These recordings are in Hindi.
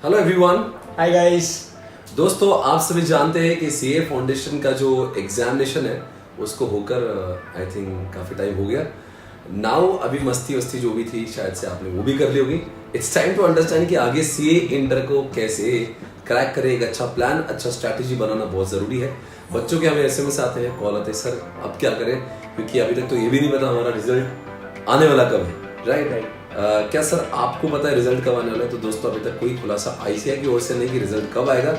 Hello everyone. Hi guys. दोस्तों, आप सभी जानते हैं कि सीए फाउंडेशन का जो एग्जामिनेशन है उसको होकर आई थिंक काफ़ी टाइम हो गया। नाउ अभी मस्ती वस्ती जो भी थी शायद से आपने वो भी कर ली होगी। इट्स टाइम टू अंडरस्टैंड कि आगे सीए इंटर को कैसे क्रैक करें। एक अच्छा प्लान, अच्छा स्ट्रैटेजी बनाना बहुत ज़रूरी है। बच्चों के हमें एसएमएस आते हैं, कॉल आते हैं, सर अब क्या करें, क्योंकि अभी तक तो ये भी नहीं पता हमारा रिजल्ट आने वाला कब है। राइट। क्या सर आपको पता है रिजल्ट कब आने वाला है? तो दोस्तों अभी तक कोई खुलासा आईसीएआई की ओर से नहीं कि रिजल्ट कब आएगा,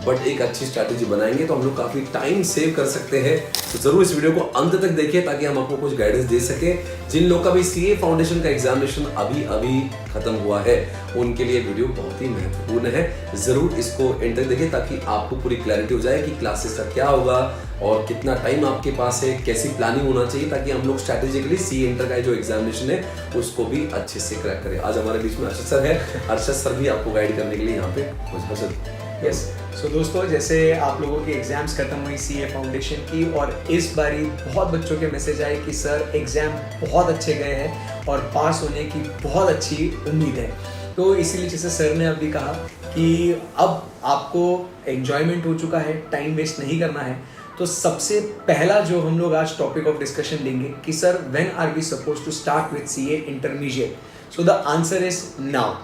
बट एक अच्छी स्ट्रैटेजी बनाएंगे तो हम लोग काफी टाइम सेव कर सकते हैं। तो जरूर इस वीडियो को अंत तक देखिए ताकि हम आपको कुछ गाइडेंस दे सके। जिन लोग का भी सीए फाउंडेशन का एग्जामिनेशन अभी खत्म हुआ है उनके लिए वीडियो बहुत ही महत्वपूर्ण है। जरूर इसको एंड तक देखिए ताकि आपको पूरी क्लैरिटी हो जाए कि क्लासेस का क्या होगा और कितना टाइम आपके पास है, कैसी प्लानिंग होना चाहिए ताकि हम लोग स्ट्रैटेजिकली सी इंटर का जो एग्जामिनेशन है उसको भी अच्छे से क्रैक करें। आज हमारे बीच में अर्शद सर है। अर्शद सर भी आपको गाइड करने के लिए यहाँ पे। यस। सो दोस्तों, जैसे आप लोगों की एग्जाम्स खत्म हुई सीए फाउंडेशन की और इस बारी बहुत बच्चों के मैसेज आए कि सर एग्जाम बहुत अच्छे गए हैं और पास होने की बहुत अच्छी उम्मीद है। तो इसीलिए जैसे सर ने अभी कहा कि अब आपको एंजॉयमेंट हो चुका है, टाइम वेस्ट नहीं करना है। तो सबसे पहला जो हम लोग आज टॉपिक ऑफ डिस्कशन लेंगे कि sir when are we suppose to start with CA intermediate. So the answer is now.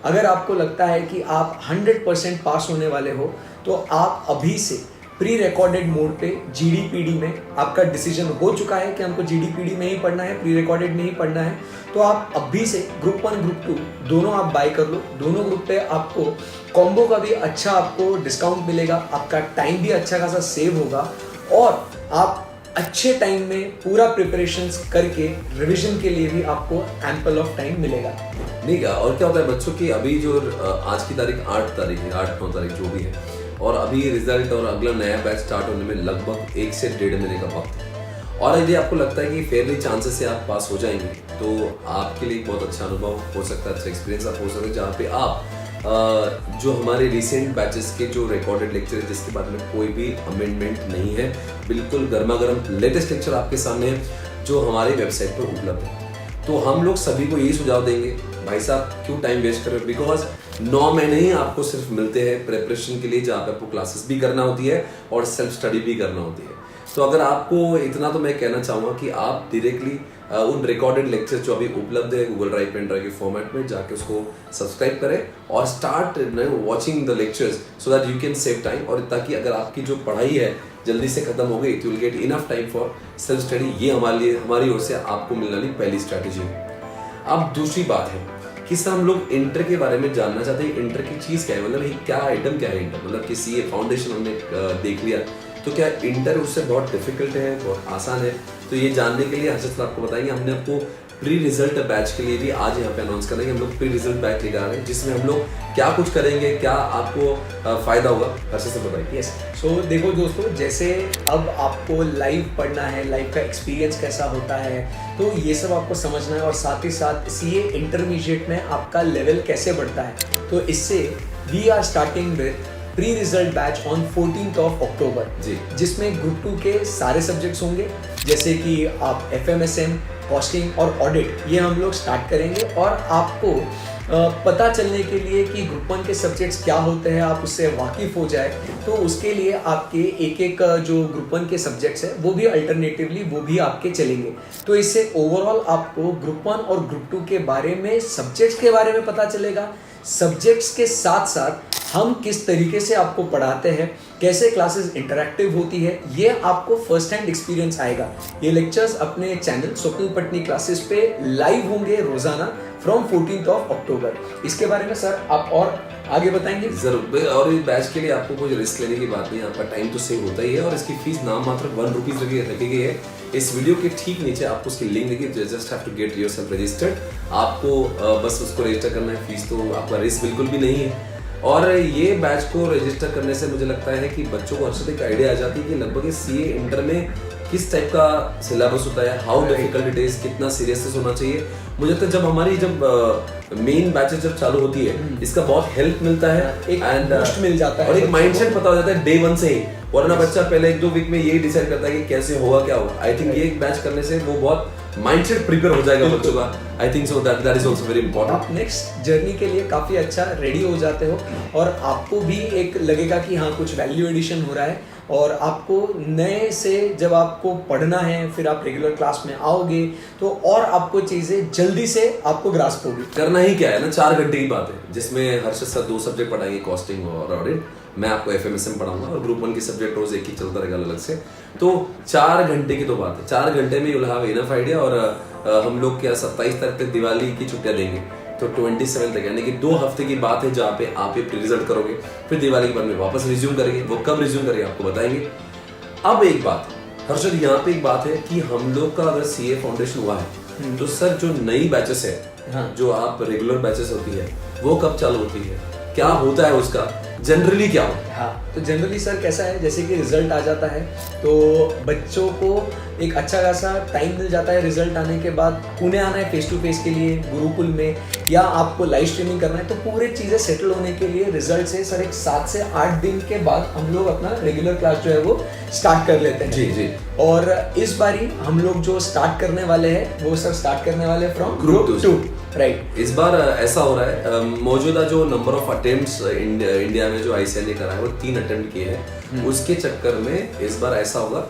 अगर आपको लगता है कि आप 100% पास होने वाले हो तो आप अभी से प्री रिकॉर्डेड मोड पे जीडीपीडी में आपका डिसीजन हो चुका है कि हमको जीडीपीडी में ही पढ़ना है, प्री रिकॉर्डेड में ही पढ़ना है। तो आप अभी से ग्रुप 1 ग्रुप 2 दोनों आप बाय कर लो। दोनों ग्रुप पे आपको कॉम्बो का भी अच्छा आपको डिस्काउंट मिलेगा, आपका टाइम भी अच्छा खासा सेव होगा और आप अच्छे टाइम में पूरा प्रिपरेशंस करके रिवीजन के लिए भी आपको एम्पल ऑफ टाइम मिलेगा। नहीं क्या, और क्या होता है बच्चों की अभी जो आज की तारीख 8 तारीख है, 8-9 तारीख जो भी है, और अभी रिजल्ट और अगला नया बैच स्टार्ट होने में लगभग 1 से 1.5 महीने का वक्त है। और यदि आपको लगता है कि फेयरली चांसेस से आप पास हो जाएंगे तो आपके लिए बहुत अच्छा अनुभव हो सकता है, अच्छा एक्सपीरियंस आप हो सकता है, जहाँ पे आप जो हमारे रिसेंट बैचेस के जो रिकॉर्डेड लेक्चर है जिसके बाद में कोई भी अमेंडमेंट नहीं है, बिल्कुल गर्मा गर्म लेटेस्ट लेक्चर आपके सामने है जो हमारी वेबसाइट पर उपलब्ध है। तो हम लोग सभी को यही सुझाव देंगे, भाई साहब क्यों टाइम वेस्ट कर रहे हो, बिकॉज 9 महीने ही आपको सिर्फ मिलते हैं प्रिपरेशन के लिए, जहाँ पे आपको क्लासेस भी करना होती है और सेल्फ स्टडी भी करना होती है। तो अगर आपको इतना तो मैं कहना चाहूँगा कि आप डायरेक्टली उन रिकॉर्डेड लेक्चर जो अभी उपलब्ध है गूगल ड्राइव पेन ड्राइव के फॉर्मेट में जाके उसको सब्सक्राइब करें और start watching the lectures so that you can save time, और ताकि अगर आपकी जो पढ़ाई है जल्दी से खत्म हो गई तो will get enough time for self study. ये हमारी ओर से आपको मिलने वाली पहली स्ट्रैटेजी है। अब दूसरी बात है कि सर हम लोग इंटर के बारे में जानना चाहते हैं, इंटर की चीज़ क्या है, मतलब क्या आइटम क्या है इंटर, मतलब कि सीए फाउंडेशन हमने देख लिया तो क्या इंटर उससे बहुत डिफिकल्ट है, बहुत आसान है? तो ये जानने के लिए अर्शद सर आपको बताएंगे। हमने आपको प्री रिजल्ट बैच के लिए भी आज यहाँ पे अनाउंस करेंगे, हम लोग प्री रिजल्ट बैच लेकर आ रहे हैं जिसमें हम लोग क्या कुछ करेंगे, क्या आपको फायदा होगा, अर्शद सर बताइए। यस। सो देखो दोस्तों, जैसे अब आपको लाइव पढ़ना है, लाइव का एक्सपीरियंस कैसा होता है, तो ये सब आपको समझना है और साथ ही साथ सीए इंटरमीडिएट में आपका लेवल कैसे बढ़ता है। तो इससे we are starting with pre result batch on 14th of October जी, जिसमें ग्रुप 2 के सारे सब्जेक्ट्स होंगे, जैसे कि आप FMSM, कॉस्टिंग और ऑडिट, ये हम लोग स्टार्ट करेंगे। और आपको पता चलने के लिए कि ग्रुप 1 के सब्जेक्ट्स क्या होते हैं, आप उससे वाकिफ हो जाए, तो उसके लिए आपके एक जो ग्रुप 1 के सब्जेक्ट्स है वो भी अल्टरनेटिवली वो भी आपके चलेंगे। तो इससे ओवरऑल आपको ग्रुप 1 और ग्रुप 2 के बारे में, सब्जेक्ट्स के बारे में पता चलेगा। सब्जेक्ट्स के साथ साथ हम किस तरीके से आपको पढ़ाते हैं, कैसे क्लासेस इंटरैक्टिव होती है, ये आपको फर्स्ट हैंड एक्सपीरियंस आएगा। ये लेक्चर्स अपने चैनल स्वप्निल पटनी क्लासेस पे लाइव होंगे रोजाना फ्रॉम 14th of October। इसके बारे में सर आप और आगे बताएंगे? जरूर। और इस बैच के लिए आपको कोई रिस्क लेने की बात नहीं, आपका टाइम तो सेव होता ही है और इसकी फीस नाम मात्र 1 रुपीज रखी गई है। इस वीडियो के ठीक नीचे आपको उसकी लिंक देखिए, just have to get yourself registered. आपको बस उसको रजिस्टर करना है, फीस तो आपका रिस्क बिल्कुल भी नहीं है। और ये बैच को रजिस्टर करने से मुझे लगता है कि बच्चों को अच्छे एक आइडिया आ जाती है कि लगभग सीए इंटर में किस टाइप का सिलेबस होता है, हाउ डिफिकल्ट इट इज, कितना सीरियसनेस होना चाहिए। मुझे लगता है जब हमारी मेन बैचेस जब चालू होती है इसका बहुत हेल्प मिलता है, एक बूस्ट मिल जाता है और एक माइंडसेट पता हो जाता है डे 1 से ही, वरना बच्चा पहले 1-2 वीक में यही डिसाइड करता है कि कैसे होगा क्या होगा। आई थिंक ये एक बैच करने से वो बहुत माइंडसेट प्रिपेयर हो जाएगा बच्चों का। I think so that is also very important. आप नेक्स्ट जर्नी के लिए काफ़ी अच्छा रेडी हो जाते हो और आपको भी एक लगेगा कि हाँ कुछ वैल्यू एडिशन हो रहा है, और आपको नए से जब आपको पढ़ना है फिर आप रेगुलर क्लास में आओगे तो और आपको चीज़ें जल्दी से आपको ग्रास्प होगी। करना ही क्या है ना, 4 घंटे की बात है जिसमें हर्षद सर 2 सब्जेक्ट पढ़ाएंगे, कॉस्टिंग और ऑडिट। मैं आपको FMSM पढ़ाऊंगा और ग्रुप 1 की सब्जेक्ट रोज एक ही चलता रहेगा अलग से। तो 4 घंटे की तो बात है, 4 घंटे में you will have enough idea. और हम लोग क्या 27 तारीख तक दिवाली की छुट्टियां देंगे, तो 27 तक यानी कि 2 हफ्ते की बात है जहाँ पे आप ये प्री रिजल्ट करोगे, फिर दिवाली के बाद में वापस रिज्यूम करेंगे। वो कब रिज्यूम करेंगे आपको बताएंगे। अब एक बात हर्षद, यहाँ पे एक बात है कि हम लोग का अगर CA फाउंडेशन हुआ है तो सर जो नई बैचेस है, हाँ। जो आप रेगुलर बैचेस होती है वो कब चालू होती है, क्या होता है उसका, जनरली क्या होता है? हाँ, तो जनरली सर कैसा है, जैसे कि रिजल्ट आ जाता है तो बच्चों को एक अच्छा खासा टाइम मिल जाता है। रिजल्ट आने के बाद पुणे आना है फेस टू फेस के लिए गुरुकुल में, या आपको लाइव स्ट्रीमिंग करना है, तो पूरे चीज़ें सेटल होने के लिए रिजल्ट से सर एक 7 से 8 दिन के बाद हम लोग अपना रेगुलर क्लास जो है वो स्टार्ट कर लेते हैं। जी जी। और इस बारी हम लोग जो स्टार्ट करने वाले हैं वो सर स्टार्ट करने वाले फ्रॉम ग्रुप 2, राइट। इस बार ऐसा हो रहा है, मौजूदा जो नंबर ऑफ अटेम्प्ट्स इंडिया में जो ICAI ने करा है वो 3 अटेम्प्ट किए हैं। उसके चक्कर में इस बार ऐसा होगा,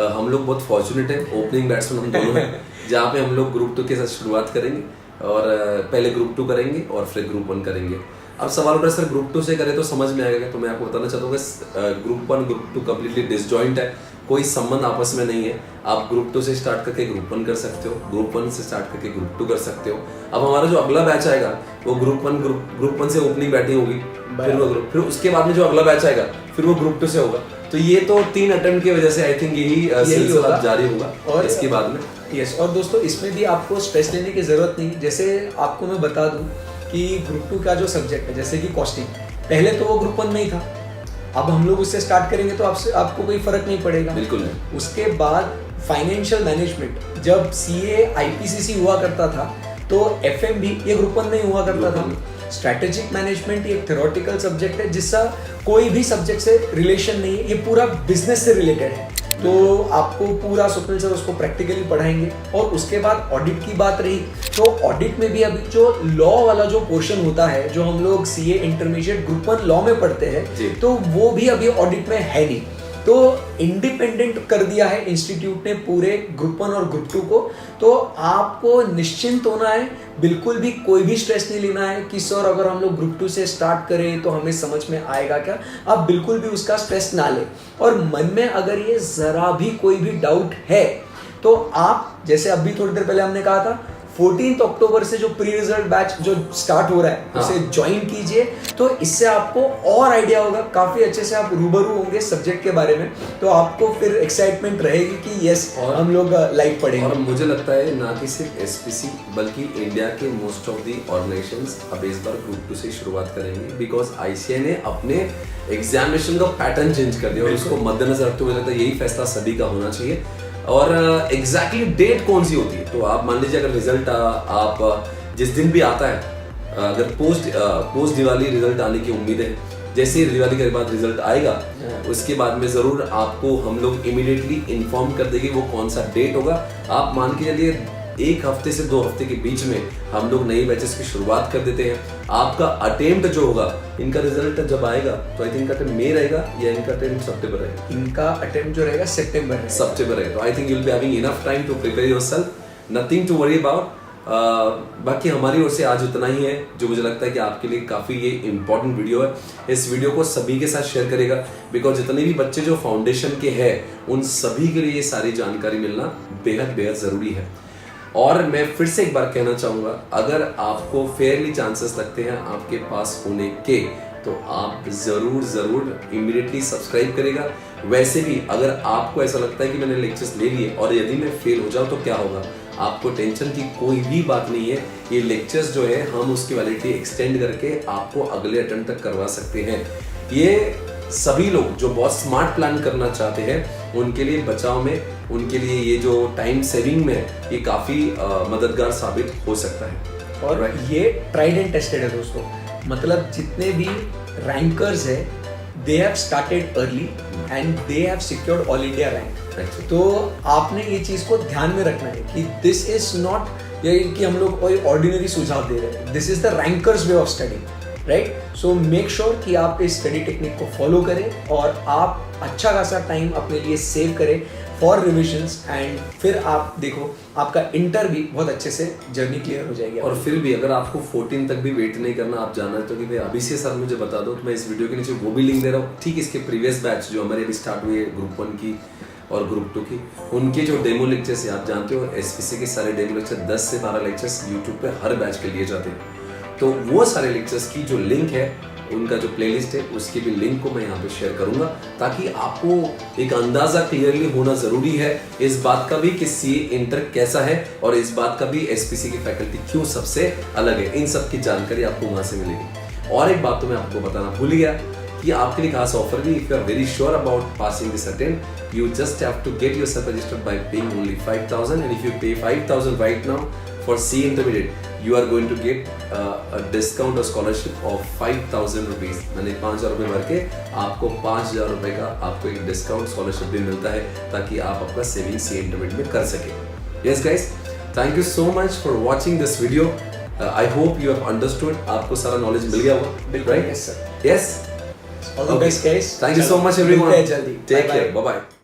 हम लोग बहुत फॉर्चुनेट है, ओपनिंग बैट्समैन हम दोनों हैं जहाँ पे हम लोग ग्रुप 2 के साथ शुरुआत करेंगे और पहले ग्रुप 2 करेंगे और फिर ग्रुप 1 करेंगे। अब सवाल उठ रहा है सर ग्रुप 2 से करें तो समझ में आएगा, तो मैं आपको बताना चाहता हूँ ग्रुप 1 ग्रुप 2 कम्प्लीटली डिसजॉइंट है, कोई संबंध आपस में नहीं है। आप ग्रुप 2 से स्टार्ट करके ग्रुप 1 कर सकते हो, ग्रुप 1 से स्टार्ट करके ग्रुप 2 कर सकते हो। अब हमारा जो अगला बैच आएगा वो ग्रुप 1 से ओपनिंग बैटिंग होगी, फिर उसके बाद में जो अगला बैच आएगा फिर वो ग्रुप 2 से होगा। तो ये तो 3 अटेम्प्ट की वजह से आई थिंक यही सिलसिला जारी होगा और इसके बाद में यस। और दोस्तों इसमें भी आपको स्ट्रेस लेने की जरूरत नहीं। जैसे आपको मैं बता दूं कि ग्रुप 2 का जो सब्जेक्ट है जैसे कि कॉस्टिंग, पहले तो वो ग्रुप 1 में ही था, अब हम लोग उससे स्टार्ट करेंगे तो आपको कोई फर्क नहीं पड़ेगा। बिल्कुल नहीं। उसके बाद फाइनेंशियल मैनेजमेंट, जब CA IPCC हुआ करता था तो FM भी ये ग्रुप 1 में ही हुआ करता था। स्ट्रैटेजिक मैनेजमेंट एक थ्योरेटिकल सब्जेक्ट है जिसका कोई भी सब्जेक्ट से रिलेशन नहीं है, ये पूरा बिजनेस से रिलेटेड है। तो आपको पूरा स्वप्निल सर उसको प्रैक्टिकली पढ़ाएंगे। और उसके बाद ऑडिट की बात रही तो ऑडिट में भी अभी जो लॉ वाला जो पोर्शन होता है जो हम लोग CA इंटरमीडिएट ग्रुप 1 लॉ में पढ़ते हैं, तो वो भी अभी ऑडिट में है नहीं। तो इंडिपेंडेंट कर दिया है इंस्टीट्यूट ने पूरे ग्रुप 1 और ग्रुप 2 को। तो आपको निश्चिंत होना है, बिल्कुल भी कोई भी स्ट्रेस नहीं लेना है कि सर अगर हम लोग ग्रुप 2 से स्टार्ट करें तो हमें समझ में आएगा क्या। आप बिल्कुल भी उसका स्ट्रेस ना लें। और मन में अगर ये जरा भी कोई भी डाउट है तो आप, जैसे अभी थोड़ी देर पहले हमने कहा था, 14 अक्टूबर से जो प्री रिजल्ट बैच जो स्टार्ट हो रहा है उसे ज्वाइन कीजिए। तो इससे आपको और आइडिया होगा, काफी अच्छे से आप रूबरू होंगे सब्जेक्ट के बारे में, तो आपको फिर एक्साइटमेंट रहेगी कि यस हम लोग लाइव पढ़ेंगे। और मुझे लगता है ना कि सिर्फ SPC बल्कि इंडिया के मोस्ट ऑफ दी ऑर्गेनाइजेशंस अब इस बार ग्रुप 2 से शुरुआत करेंगे, बिकॉज ICAI ने अपने एग्जामिनेशन का पैटर्न चेंज कर दिया और उसको मद्देनजर रखते हुए लगता है यही फैसला सभी का होना चाहिए। और एग्जैक्टली डेट कौन सी होती है, तो आप मान लीजिए अगर रिजल्ट आप जिस दिन भी आता है, अगर पोस्ट दिवाली रिजल्ट आने की उम्मीद है, जैसे ही दिवाली के बाद रिजल्ट आएगा उसके बाद में जरूर आपको हम लोग इमीडिएटली इन्फॉर्म कर देंगे वो कौन सा डेट होगा। आप मान के चलिए 1 हफ्ते से 2 हफ्ते के बीच में हम लोग नई बैचेस की शुरुआत कर देते हैं। आपका अटेम्प्ट जो होगा, इनका रिजल्ट जब आएगा तो आई थिंक अटेम्प्ट मई रहेगा या इनका अटेम्प्ट सितंबर रहेगा। इनका अटेम्प्ट जो रहेगा सितंबर रहेगा। तो I think you will be having enough time to prepare yourself, nothing to worry about. बाकी हमारी ओर से आज उतना ही है जो मुझे लगता है कि आपके लिए काफ़ी ये इंपॉर्टेंट वीडियो है। इस वीडियो को सभी के साथ शेयर करेगा, बिकॉज जितने भी बच्चे जो फाउंडेशन के हैं उन सभी के लिए ये सारी जानकारी मिलना बेहद बेहद ज़रूरी है। और मैं फिर से एक बार कहना चाहूँगा, अगर आपको फेयरली चांसेस लगते हैं आपके पास होने के, तो आप ज़रूर इमीडिएटली सब्सक्राइब करेगा। वैसे भी अगर आपको ऐसा लगता है कि मैंने लेक्चर्स ले लिए और यदि मैं फेल हो जाऊँ तो क्या होगा, आपको टेंशन की कोई भी बात नहीं है। ये लेक्चर्स जो है हम उसकी वैलिडिटी एक्सटेंड करके आपको अगले अटेम्प्ट तक करवा सकते हैं। ये सभी लोग जो बहुत स्मार्ट प्लान करना चाहते हैं उनके लिए बचाव में, उनके लिए ये जो टाइम सेविंग में है ये काफ़ी मददगार साबित हो सकता है। और ये ट्राइड एंड टेस्टेड है दोस्तों, मतलब जितने भी रैंकर्स है they have started early and they have secured all India rank. Actually. तो आपने ये चीज को ध्यान में रखना है कि दिस इज नॉट ये कि हम लोग कोई ऑर्डिनरी सुझाव दे रहे हैं, this is the rankers way of study, right? So make sure कि आप इस स्टडी टेक्निक को फॉलो करें और आप अच्छा खासा टाइम अपने लिए सेव करें फॉर रिविजन्स, एंड फिर आप देखो आपका इंटर भी बहुत अच्छे से जर्नी क्लियर हो जाएगी। और फिर भी अगर आपको 14 तक भी वेट नहीं करना, आप जानना तो कि भाई अभी से सर मुझे बता दो, तो मैं इस वीडियो के नीचे वो भी लिंक दे रहा हूँ, ठीक इसके प्रीवियस बैच जो हमारे अभी स्टार्ट हुई है ग्रुप 1 की और ग्रुप 2 की, उनके जो डेमो लेक्चर्स आप जानते हो एसपीसी के सारे डेमो लेक्चर 10 से 12 लेक्चर्स यूट्यूब पे हर बैच के लिए जाते हैं। तो वो सारे लेक्चर्स की जो लिंक है, उनका जो प्लेलिस्ट है, उसकी भी लिंक को मैं यहाँ पे शेयर करूंगा, ताकि आपको एक अंदाजा क्लियरली होना जरूरी है इस बात का भी कि सीए इंटर कैसा है और इस बात का भी एसपीसी की फैकल्टी क्यों सबसे अलग है। इन सब की जानकारी आपको वहां से मिलेगी। और एक बात तो मैं आपको बताना भूल गया कि आपके लिए खास ऑफर भी, if you are very sure about passing this attempt, you just have to get yourself registered by paying only 5,000, and if you pay 5,000 right now for C intermediate, you are going to get a discount or scholarship of 5,000 rupees. मैंने 5,000 रुपए भर के आपको 5,000 रुपए का आपको एक डिस्काउंट स्कॉलरशिप भी मिलता है, ताकि आप आपका सेविंग सी इंटरमीडिएट में कर सके। Yes guys, thank you so much for watching this video. I hope you have understood. आपको सारा नॉलेज मिल गया होगा, right? Yes sir. Yes. All the best guys. Thank you so much everyone. मिलते हैं जल्दी. Take Bye-bye. care. Bye bye.